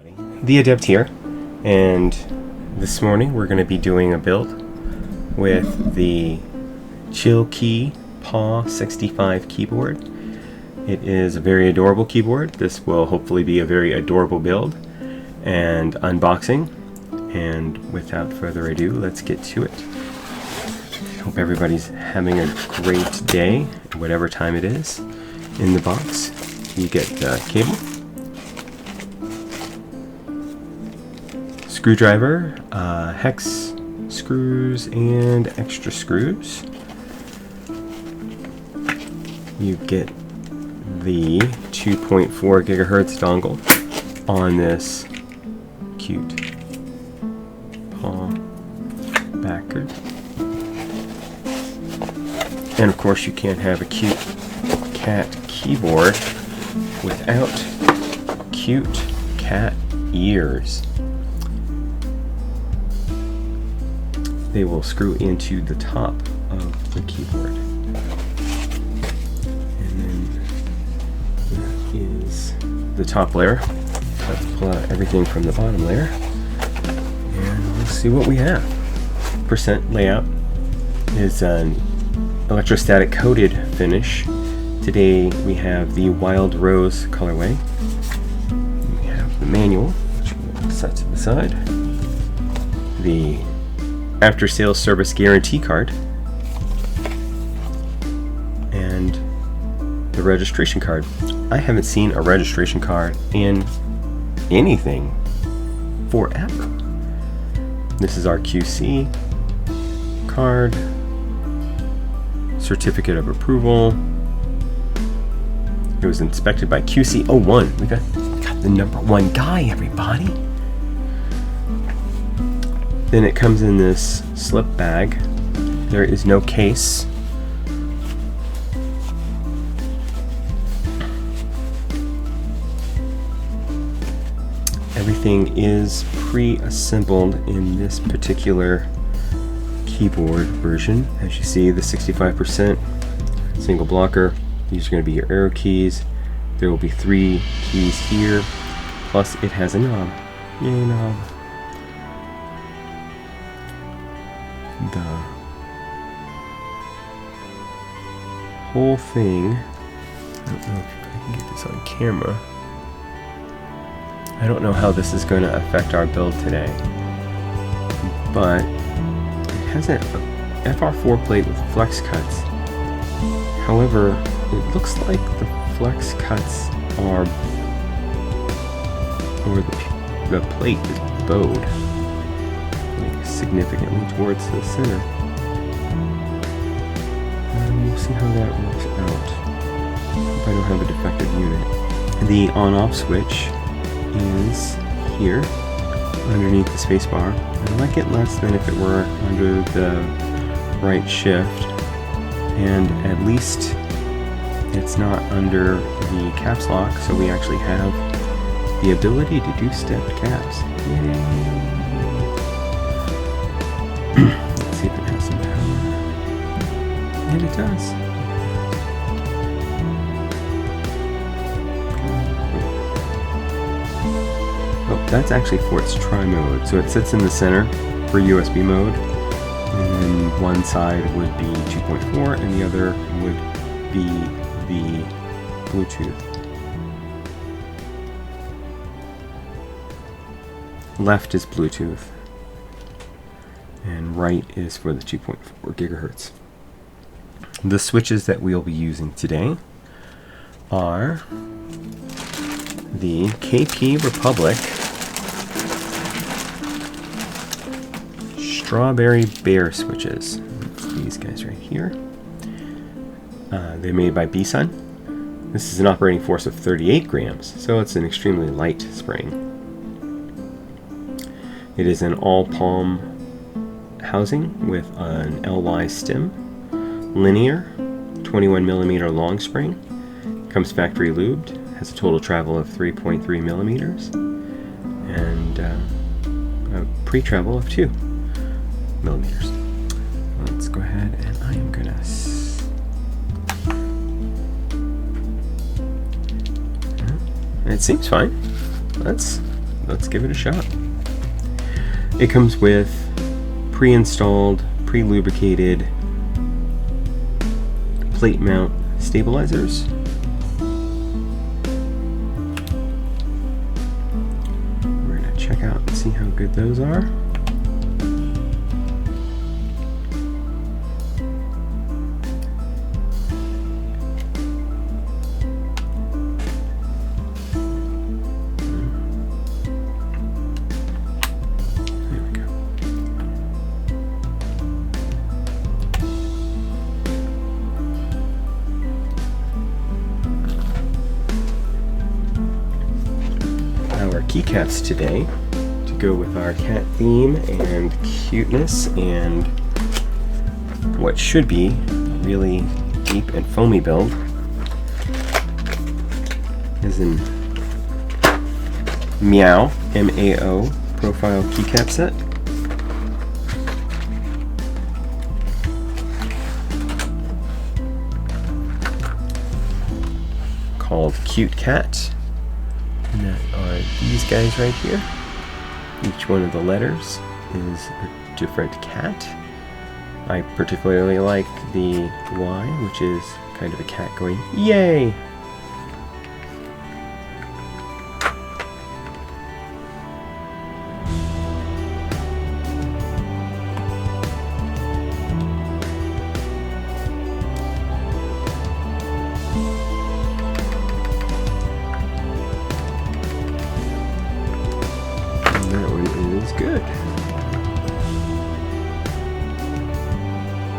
The Adept here, and this morning we're going to be doing a build with the Chilkey Paw65 keyboard. It is a very adorable keyboard. This will hopefully be a very adorable build and unboxing, and without further ado, let's get to it. Hope everybody's having a great day, whatever time it is. In the box you get the cable, screwdriver, hex screws, and extra screws. You get the 2.4 gigahertz dongle on this cute paw backer. And of course you can't have a cute cat keyboard without cute cat ears. They will screw into the top of the keyboard. And then that is the top layer. Let's pull out everything from the bottom layer. And we'll see what we have. Percent layout is an electrostatic coated finish. Today we have the Wild Rose colorway. We have the manual, which we'll set to the side. The after sales service guarantee card, and the registration card. I haven't seen a registration card in anything forever. This is our QC card, certificate of approval. It was inspected by QC01. We got the #1 guy, everybody. Then it comes in this slip bag. There is no case. Everything is pre-assembled in this particular keyboard version. As you see, the 65% single blocker. These are going to be your arrow keys. There will be 3 keys here, plus it has a knob. Yay, knob. The whole thing, I don't know if I can get this on camera. I don't know how this is going to affect our build today, but it has an FR4 plate with flex cuts. However, it looks like the flex cuts are, or the plate is bowed significantly towards the center. And we'll see how that works out. If I don't have a defective unit. The on-off switch is here underneath the spacebar. I like it less than if it were under the right shift, and at least it's not under the caps lock, so we actually have the ability to do stepped caps. Yay! Let's see if it has some power. And it does. Oh, that's actually for its tri-mode. So it sits in the center for USB mode, and then one side would be 2.4 and the other would be the Bluetooth. Left is Bluetooth, and right is for the 2.4 gigahertz. The switches that we'll be using today are the KP Republic Strawberry Bear switches. It's these guys right here. They're made by BSUN. This is an operating force of 38 grams, so it's an extremely light spring. It is an all-palm housing with an LY stem, linear, 21 millimeter long spring, comes factory lubed, has a total travel of 3.3 millimeters, and a pre-travel of 2 millimeters. Let's go ahead and I am gonna it seems fine. Let's let's give it a shot. It comes with pre-installed, pre-lubricated plate mount stabilizers. We're going to check out and see how good those are. Keycaps today to go with our cat theme and cuteness and what should be a really deep and foamy build is in MAO, M-A-O profile keycap set. Called Cute Cat. And that are these guys right here. Each one of the letters is a different cat. I particularly like the Y, which is kind of a cat going, yay! That one is good.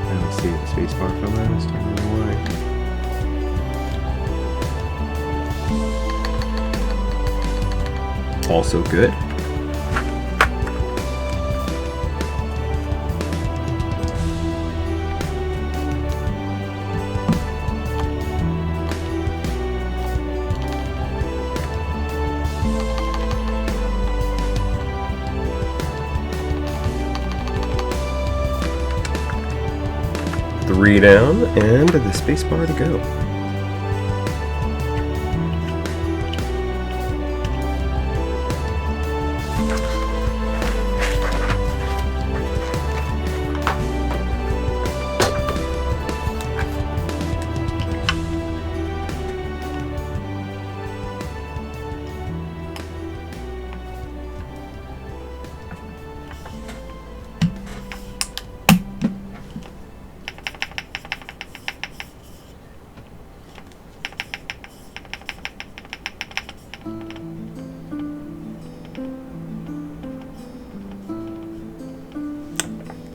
I don't see the space bar from that. I don't know why. Also good. Three down and the space bar to go.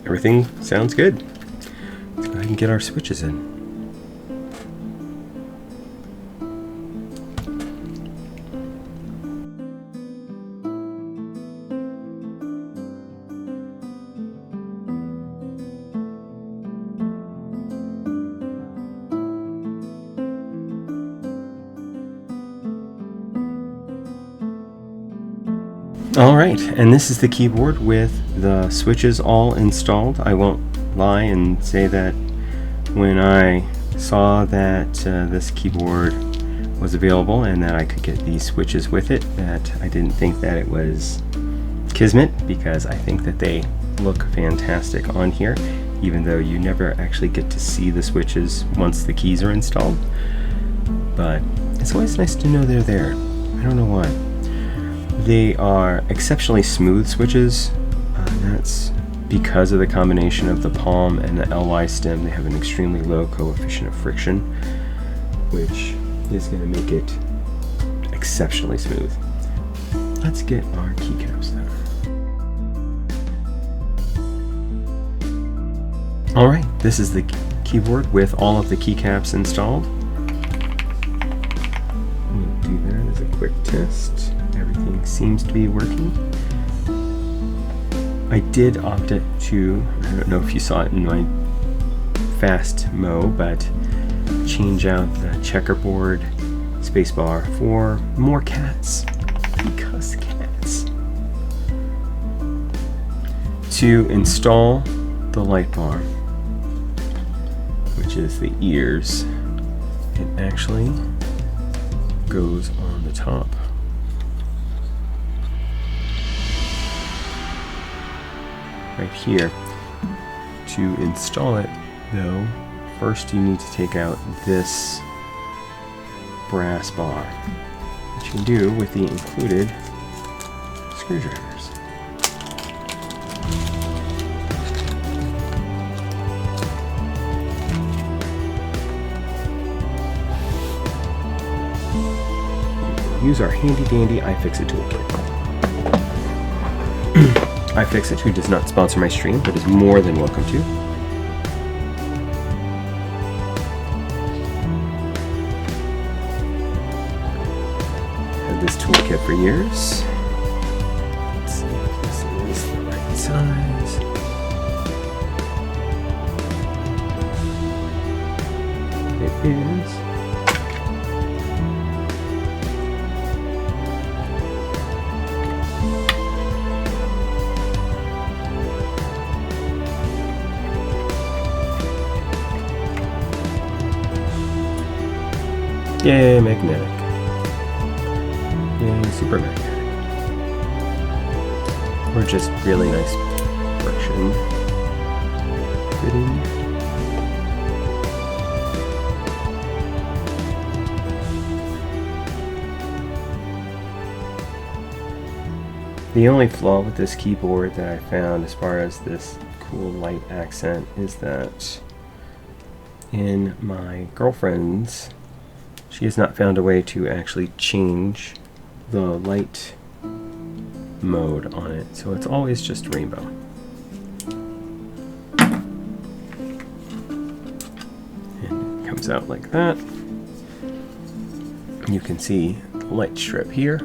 Everything sounds good. Let's go ahead and get our switches in. Alright, and this is the keyboard with the switches all installed. I won't lie and say that when I saw that this keyboard was available and that I could get these switches with it, that I didn't think that it was kismet, because I think that they look fantastic on here, even though you never actually get to see the switches once the keys are installed. But it's always nice to know they're there. I don't know why. They are exceptionally smooth switches. That's because of the combination of the palm and the LY stem. They have an extremely low coefficient of friction, which is going to make it exceptionally smooth. Let's get our keycaps though. Alright, this is the keyboard with all of the keycaps installed. We'll do that as a quick test. Everything seems to be working. I did opt it to, I don't know if you saw it in my fast MAO, but change out the checkerboard spacebar for more cats, because cats. To install the light bar, which is the ears, it actually goes on the top. right here. To install it, though, first you need to take out this brass bar, which you can do with the included screwdrivers. Use our handy dandy iFixit toolkit. iFixit, who does not sponsor my stream, but is more than welcome to. Had this toolkit for years. Let's see if this is the right size. It is. Yay, magnetic. Yay, super magnetic. Or just really nice friction fitting. The only flaw with this keyboard that I found as far as this cool light accent is that in my girlfriend's, she has not found a way to actually change the light mode on it, so it's always just rainbow. And it comes out like that. You can see the light strip here.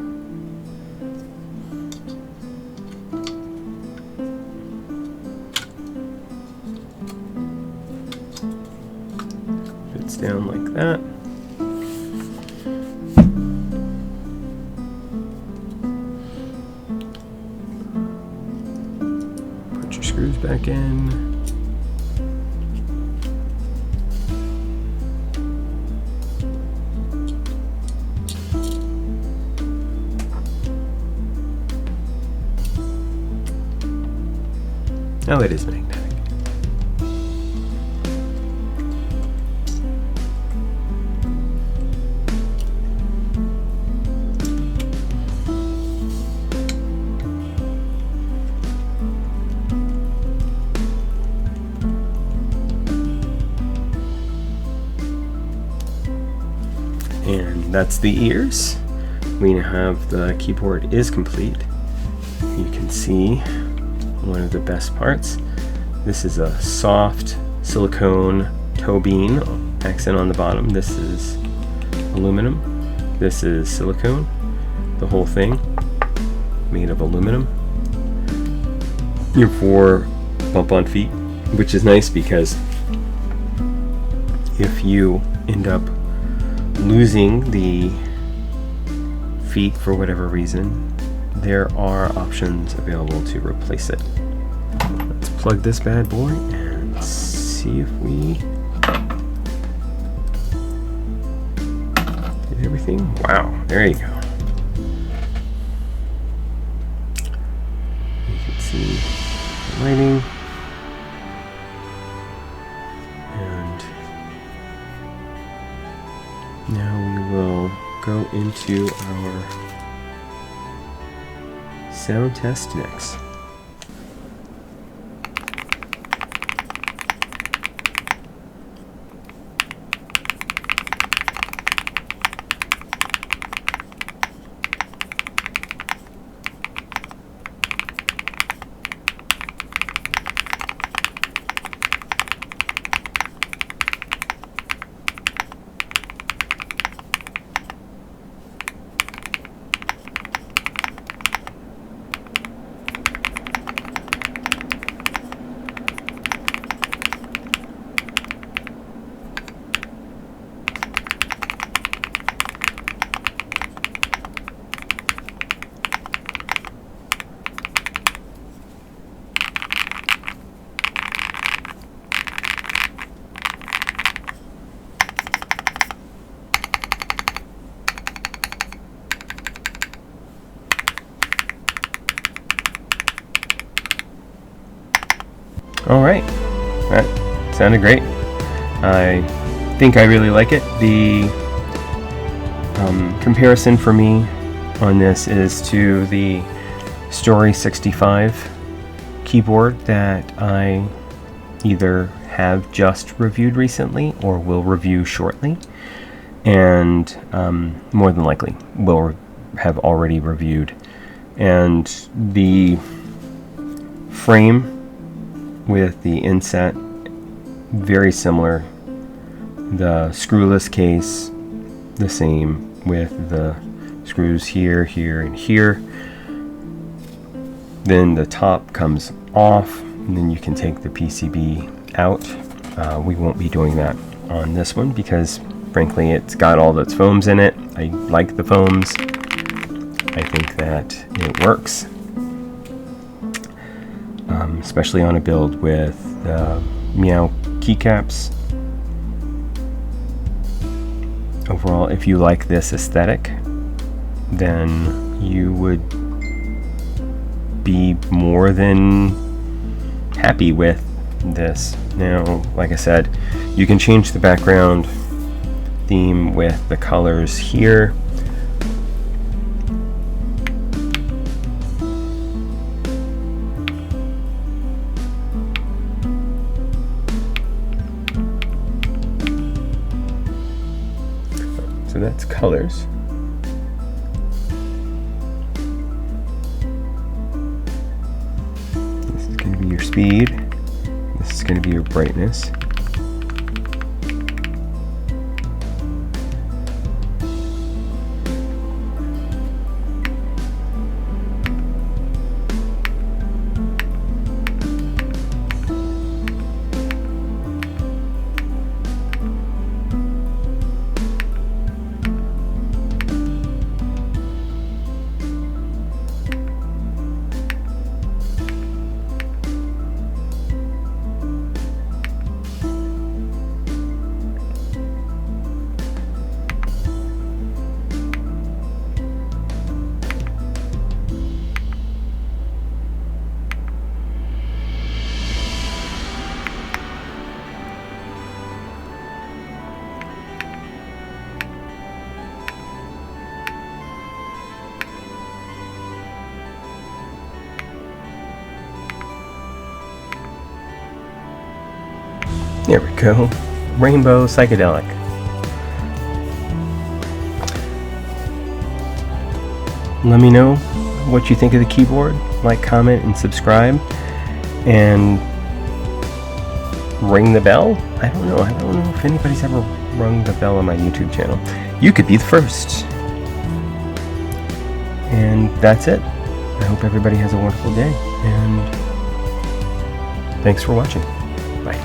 Fits down like that. Screws back in. Oh, it is magnetic. And that's the ears. We now have the keyboard is complete. You can see one of the best parts. This is a soft silicone toe bean accent on the bottom. This is aluminum. This is silicone. The whole thing made of aluminum. Your 4 bump-on feet, which is nice because if you end up losing the feet for whatever reason, there are options available to replace it. Let's plug this bad boy and see if we did everything. Wow, there you go. You can see the lighting. Now we will go into our sound test next. Alright, that sounded great. I think I really like it. The comparison for me on this is to the Story 65 keyboard that I either have just reviewed recently or will review shortly, and more than likely will have already reviewed. And the frame with the inset, very similar. The screwless case, the same, with the screws here, here, and here. Then the top comes off, and then you can take the PCB out. We won't be doing that on this one because, frankly, it's got all its foams in it. I like the foams. I think that it works. Especially on a build with MAO keycaps. Overall, if you like this aesthetic, then you would be more than happy with this. Now, like I said, you can change the background theme with the colors here. So that's colors. This is going to be your speed. This is going to be your brightness. There we go. Rainbow Psychedelic. Let me know what you think of the keyboard. Like, comment, and subscribe. And ring the bell? I don't know if anybody's ever rung the bell on my YouTube channel. You could be the first. And that's it. I hope everybody has a wonderful day. And thanks for watching. Bye.